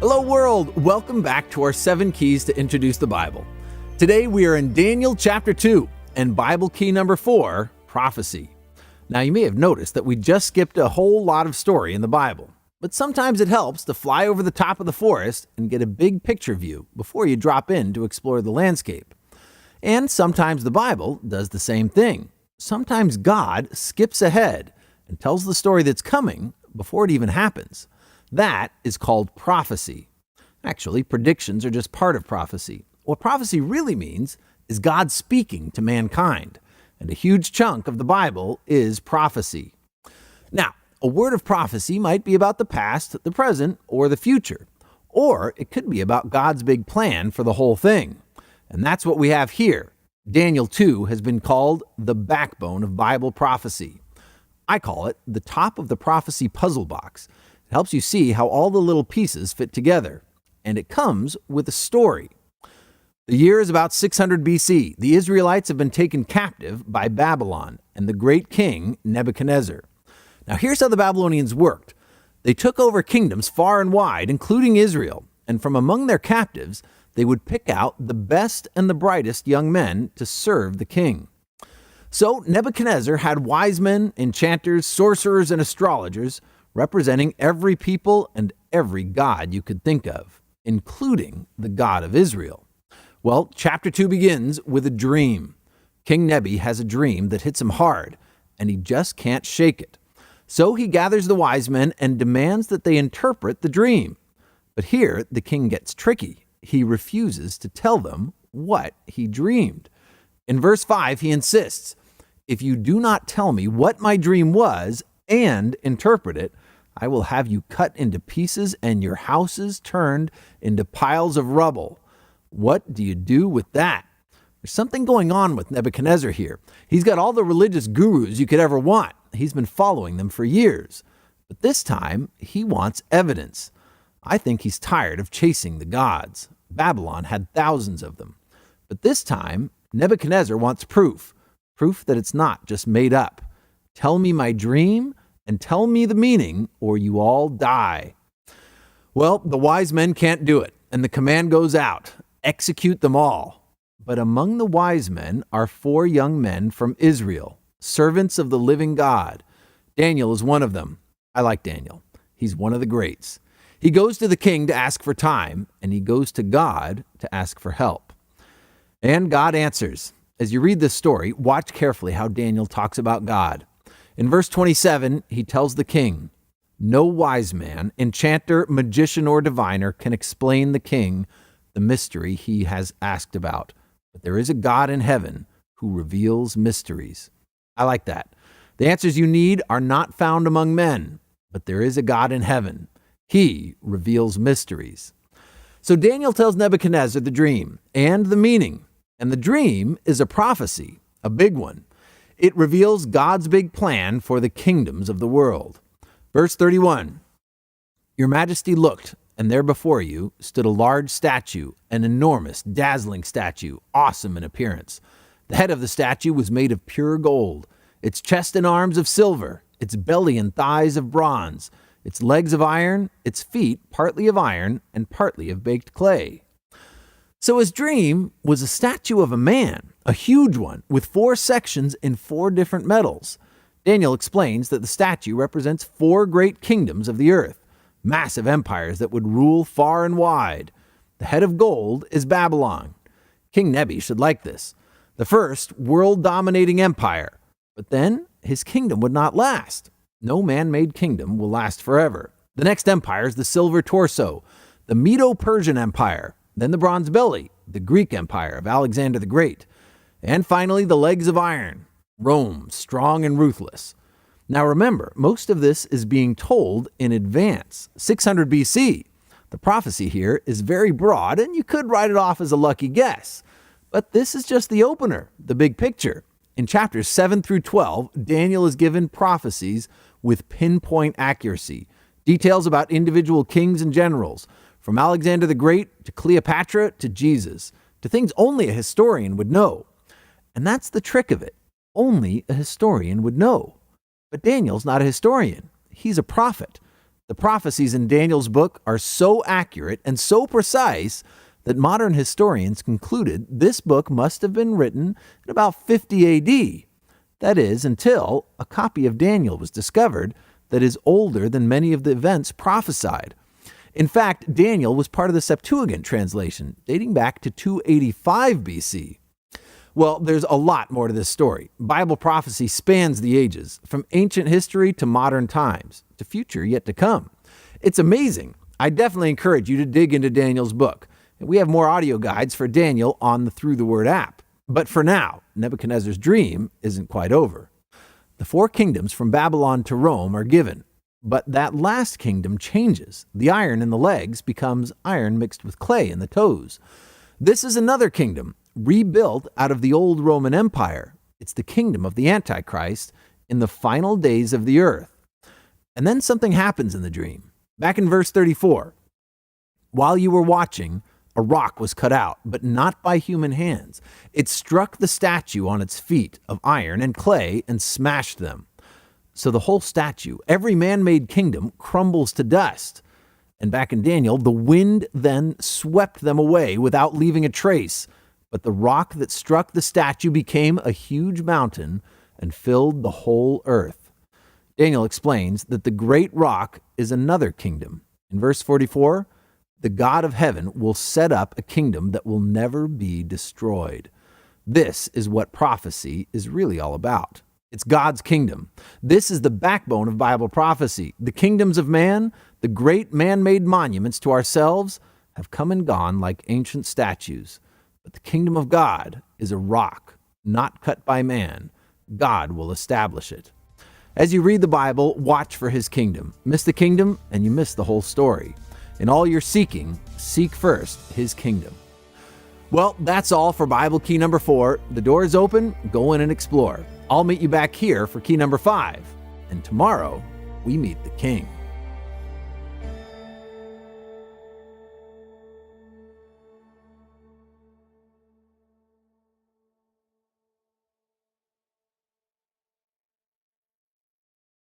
Hello world, welcome back to our 7 keys to introduce the Bible. Today we are in Daniel chapter 2 and Bible key number 4, prophecy. Now you may have noticed that we just skipped a whole lot of story in the Bible, but sometimes it helps to fly over the top of the forest and get a big picture view before you drop in to explore the landscape. And sometimes the Bible does the same thing. Sometimes God skips ahead and tells the story that's coming before it even happens. That is called prophecy. Actually, predictions are just part of prophecy. What prophecy really means is God speaking to mankind, and a huge chunk of the Bible is prophecy. Now, a word of prophecy might be about the past, the present, or the future, or it could be about God's big plan for the whole thing. And that's what we have here. Daniel 2 has been called the backbone of Bible prophecy. I call it the top of the prophecy puzzle box. It helps you see how all the little pieces fit together, and it comes with a story. The year is about 600 BC. The Israelites have been taken captive by Babylon and the great king Nebuchadnezzar. Now here's how the Babylonians worked. They took over kingdoms far and wide, including Israel, and from among their captives, they would pick out the best and the brightest young men to serve the king. So Nebuchadnezzar had wise men, enchanters, sorcerers, and astrologers representing every people and every god you could think of, including the God of Israel. Well, chapter 2 begins with a dream. King Nebi has a dream that hits him hard, and he just can't shake it. So he gathers the wise men and demands that they interpret the dream. But here, the king gets tricky. He refuses to tell them what he dreamed. In verse 5, he insists, "If you do not tell me what my dream was and interpret it, I will have you cut into pieces and your houses turned into piles of rubble." What do you do with that? There's something going on with Nebuchadnezzar here. He's got all the religious gurus you could ever want. He's been following them for years. But this time, he wants evidence. I think he's tired of chasing the gods. Babylon had thousands of them. But this time, Nebuchadnezzar wants proof. Proof that it's not just made up. Tell me my dream and tell me the meaning, or you all die. Well, the wise men can't do it, and the command goes out. Execute them all. But among the wise men are 4 young men from Israel, servants of the living God. Daniel is one of them. I like Daniel. He's one of the greats. He goes to the king to ask for time, and he goes to God to ask for help. And God answers. As you read this story, watch carefully how Daniel talks about God. In verse 27, he tells the king, "No wise man, enchanter, magician, or diviner can explain the king the mystery he has asked about. But there is a God in heaven who reveals mysteries." I like that. The answers you need are not found among men, but there is a God in heaven. He reveals mysteries. So Daniel tells Nebuchadnezzar the dream and the meaning. And the dream is a prophecy, a big one. It reveals God's big plan for the kingdoms of the world. Verse 31, "Your Majesty looked, and there before you stood a large statue, an enormous, dazzling statue, awesome in appearance. The head of the statue was made of pure gold, its chest and arms of silver, its belly and thighs of bronze, its legs of iron, its feet partly of iron and partly of baked clay." So his dream was a statue of a man, a huge one, with 4 sections in 4 different metals. Daniel explains that the statue represents 4 great kingdoms of the earth, massive empires that would rule far and wide. The head of gold is Babylon. King Nebi should like this. The first world-dominating empire. But then his kingdom would not last. No man-made kingdom will last forever. The next empire is the silver torso, the Medo-Persian Empire. Then the bronze belly, the Greek Empire of Alexander the Great. And finally, the legs of iron, Rome, strong and ruthless. Now remember, most of this is being told in advance, 600 BC. The prophecy here is very broad, and you could write it off as a lucky guess. But this is just the opener, the big picture. In chapters 7 through 12, Daniel is given prophecies with pinpoint accuracy, details about individual kings and generals, from Alexander the Great to Cleopatra to Jesus, to things only a historian would know. And that's the trick of it. Only a historian would know. But Daniel's not a historian. He's a prophet. The prophecies in Daniel's book are so accurate and so precise that modern historians concluded this book must have been written in about 50 AD. That is, until a copy of Daniel was discovered that is older than many of the events prophesied. In fact, Daniel was part of the Septuagint translation, dating back to 285 BC. Well, there's a lot more to this story. Bible prophecy spans the ages, from ancient history to modern times, to future yet to come. It's amazing. I definitely encourage you to dig into Daniel's book. And we have more audio guides for Daniel on the Through the Word app. But for now, Nebuchadnezzar's dream isn't quite over. The 4 kingdoms from Babylon to Rome are given, but that last kingdom changes. The iron in the legs becomes iron mixed with clay in the toes. This is another kingdom, rebuilt out of the old Roman Empire. It's the kingdom of the Antichrist in the final days of the earth. And then something happens in the dream. Back in verse 34, while you were watching, a rock was cut out, but not by human hands. It struck the statue on its feet of iron and clay and smashed them. So the whole statue, every man-made kingdom, crumbles to dust. And back in Daniel, the wind then swept them away without leaving a trace. But the rock that struck the statue became a huge mountain and filled the whole earth. Daniel explains that the great rock is another kingdom. In verse 44, the God of heaven will set up a kingdom that will never be destroyed. This is what prophecy is really all about. It's God's kingdom. This is the backbone of Bible prophecy. The kingdoms of man, the great man-made monuments to ourselves, have come and gone like ancient statues. But the kingdom of God is a rock, not cut by man. God will establish it. As you read the Bible, watch for his kingdom. Miss the kingdom, and you miss the whole story. In all your seeking, seek first his kingdom. Well, that's all for Bible key number 4. The door is open. Go in and explore. I'll meet you back here for key number 5. And tomorrow, we meet the King.